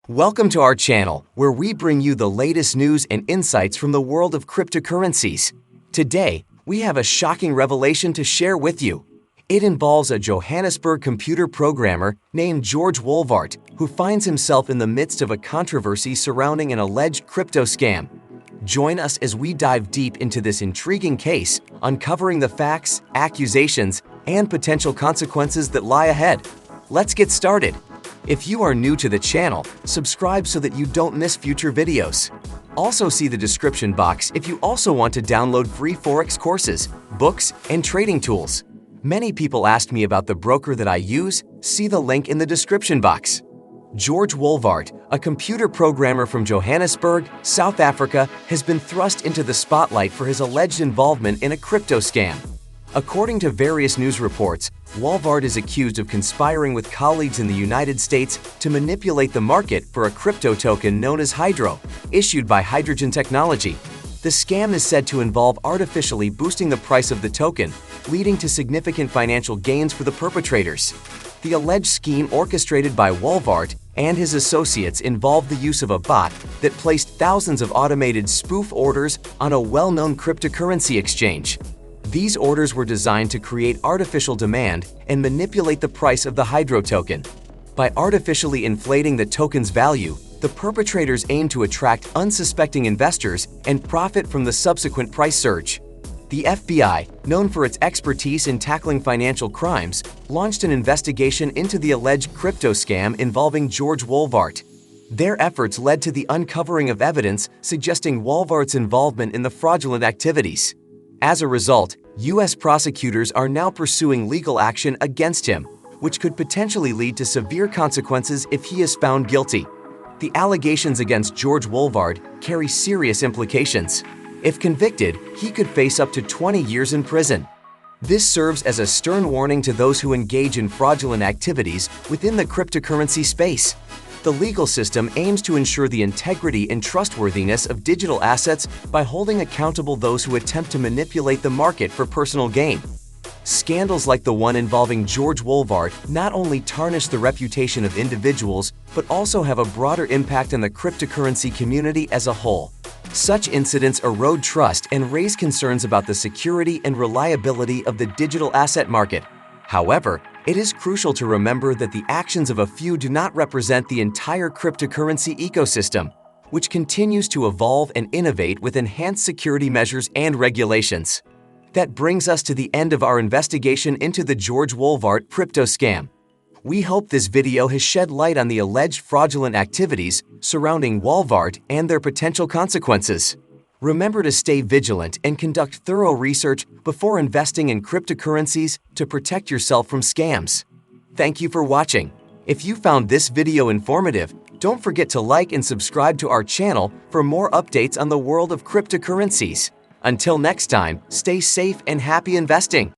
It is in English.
Welcome to our channel, where we bring you the latest news and insights from the world of cryptocurrencies. Today, we have a shocking revelation to share with you. It involves a Johannesburg computer programmer named George Wolvaardt, who finds himself in the midst of a controversy surrounding an alleged crypto scam. Join us as we dive deep into this intriguing case, uncovering the facts, accusations, and potential consequences that lie ahead. Let's get started. If you are new to the channel, subscribe so that you don't miss future videos. Also see the description box if you also want to download free forex courses, books, and trading tools. Many people asked me about the broker that I use. See the link in the description box. George Wolvaardt, a computer programmer from Johannesburg, South Africa, has been thrust into the spotlight for his alleged involvement in a crypto scam. According to various news reports, Wolvaardt is accused of conspiring with colleagues in the United States to manipulate the market for a crypto token known as Hydro, issued by Hydrogen Technology. The scam is said to involve artificially boosting the price of the token, leading to significant financial gains for the perpetrators. The alleged scheme, orchestrated by Wolvaardt and his associates, involved the use of a bot that placed thousands of automated spoof orders on a well-known cryptocurrency exchange. These orders were designed to create artificial demand and manipulate the price of the Hydro token. By artificially inflating the token's value, the perpetrators aim to attract unsuspecting investors and profit from the subsequent price surge. The FBI, known for its expertise in tackling financial crimes, launched an investigation into the alleged crypto scam involving George Wolvaardt. Their efforts led to the uncovering of evidence suggesting Wolvaardt's involvement in the fraudulent activities. As a result, U.S. prosecutors are now pursuing legal action against him, which could potentially lead to severe consequences if he is found guilty. The allegations against George Wolvaardt carry serious implications. If convicted, he could face up to 20 years in prison. This serves as a stern warning to those who engage in fraudulent activities within the cryptocurrency space. The legal system aims to ensure the integrity and trustworthiness of digital assets by holding accountable those who attempt to manipulate the market for personal gain. Scandals like the one involving George Wolvaardt not only tarnish the reputation of individuals, but also have a broader impact on the cryptocurrency community as a whole. Such incidents erode trust and raise concerns about the security and reliability of the digital asset market. However, it is crucial to remember that the actions of a few do not represent the entire cryptocurrency ecosystem, which continues to evolve and innovate with enhanced security measures and regulations. That brings us to the end of our investigation into the George Wolvaardt crypto scam. We hope this video has shed light on the alleged fraudulent activities surrounding Wolvaardt and their potential consequences. Remember to stay vigilant and conduct thorough research before investing in cryptocurrencies to protect yourself from scams. Thank you for watching. If you found this video informative, don't forget to like and subscribe to our channel for more updates on the world of cryptocurrencies. Until next time, stay safe and happy investing.